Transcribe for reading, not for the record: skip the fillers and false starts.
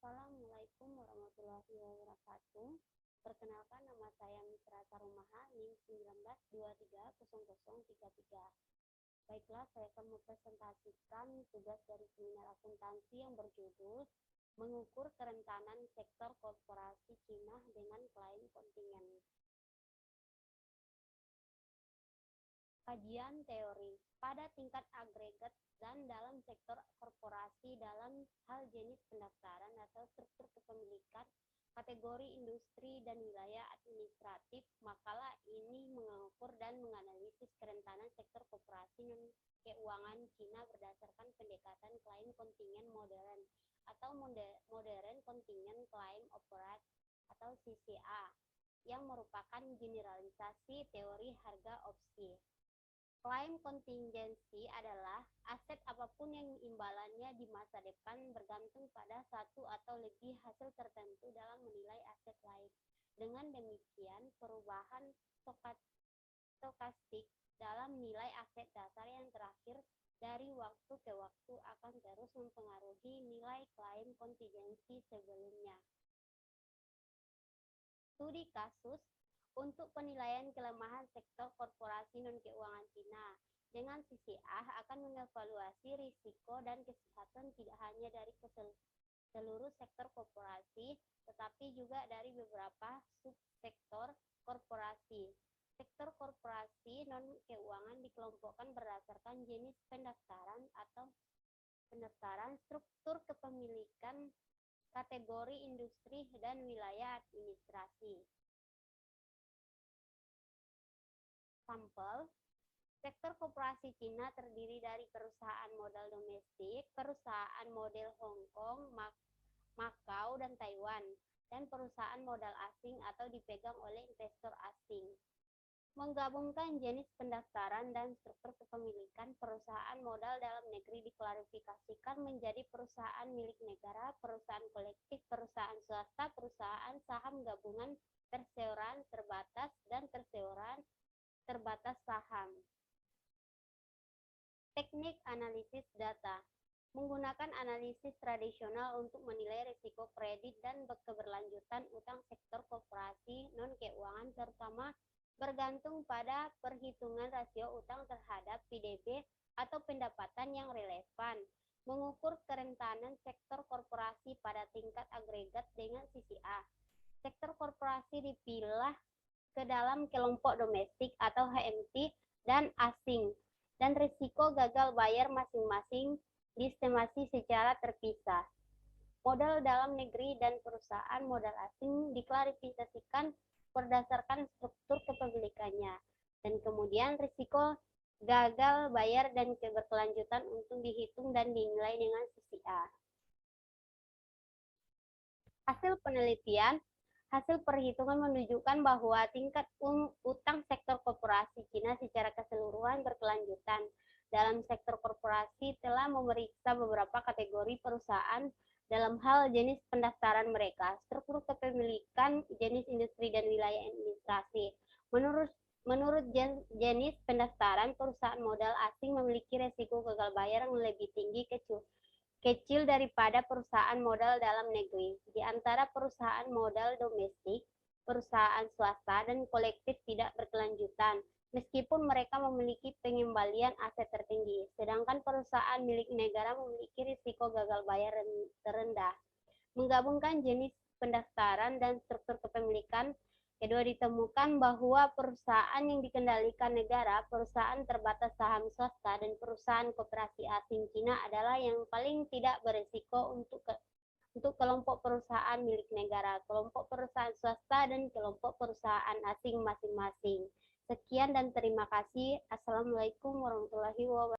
Assalamualaikum warahmatullahi wabarakatuh. Perkenalkan, nama saya Mitra Sarumaha, NIM 19230033. Baiklah, saya akan mempresentasikan tugas dari seminar akuntansi yang berjudul Mengukur Kerentanan Sektor Korporasi Cina dengan Klaim Kontingen. Kajian teori pada tingkat agregat dan dalam sektor korporasi dalam hal jenis pendaftaran atau struktur kepemilikan, kategori industri dan wilayah administratif. Makalah ini mengukur dan menganalisis kerentanan sektor korporasi non keuangan Cina berdasarkan pendekatan klaim kontingen modern atau modern kontingen claim operate atau CCA yang merupakan generalisasi teori harga opsi. Klaim kontingensi adalah aset apapun yang imbalannya di masa depan bergantung pada satu atau lebih hasil tertentu dalam menilai aset lain. Dengan demikian, perubahan stokastik dalam nilai aset dasar yang terakhir dari waktu ke waktu akan terus mempengaruhi nilai klaim kontingensi sebelumnya. Studi kasus untuk penilaian kelemahan sektor korporasi non-keuangan Cina dengan CCA akan mengevaluasi risiko dan kesehatan tidak hanya dari seluruh sektor korporasi, tetapi juga dari beberapa subsektor korporasi. Sektor korporasi non-keuangan dikelompokkan berdasarkan jenis pendaftaran atau pendaftaran, struktur kepemilikan, kategori industri, dan wilayah administrasi. Sampel, sektor korporasi Cina terdiri dari perusahaan modal domestik, perusahaan model Hong Kong, Makau, dan Taiwan, dan perusahaan modal asing atau dipegang oleh investor asing. Menggabungkan jenis pendaftaran dan struktur kepemilikan, perusahaan modal dalam negeri diklarifikasikan menjadi perusahaan milik negara, perusahaan kolektif, perusahaan swasta, perusahaan saham gabungan, perseroan terbatas, dan perseroan terbatas saham. Teknik analisis data menggunakan analisis tradisional untuk menilai risiko kredit dan keberlanjutan utang sektor korporasi non-keuangan, terutama bergantung pada perhitungan rasio utang terhadap PDB atau pendapatan yang relevan. Mengukur kerentanan sektor korporasi pada tingkat agregat dengan CCA. Sektor korporasi dipilah ke dalam kelompok domestik atau HMT dan asing, dan risiko gagal bayar masing-masing diestimasi secara terpisah. Modal dalam negeri dan perusahaan modal asing diklarifikasikan berdasarkan struktur kepemilikannya, dan kemudian risiko gagal bayar dan keberkelanjutan untuk dihitung dan dinilai dengan CCA. Hasil penelitian. Hasil perhitungan menunjukkan bahwa tingkat utang sektor korporasi Cina secara keseluruhan berkelanjutan. Dalam sektor korporasi telah memeriksa beberapa kategori perusahaan dalam hal jenis pendaftaran mereka, struktur kepemilikan, jenis industri, dan wilayah administrasi. Menurut jenis pendaftaran, perusahaan modal asing memiliki resiko gagal bayar yang lebih tinggi kecil daripada perusahaan modal dalam negeri. Di antara perusahaan modal domestik, perusahaan swasta, dan kolektif tidak berkelanjutan, meskipun mereka memiliki pengembalian aset tertinggi, sedangkan perusahaan milik negara memiliki risiko gagal bayar terendah. Menggabungkan jenis pendaftaran dan struktur kepemilikan, kedua ditemukan bahwa perusahaan yang dikendalikan negara, perusahaan terbatas saham swasta, dan perusahaan koperasi asing Cina adalah yang paling tidak berisiko untuk kelompok perusahaan milik negara, kelompok perusahaan swasta, dan kelompok perusahaan asing masing-masing. Sekian dan terima kasih. Assalamualaikum warahmatullahi wabarakatuh.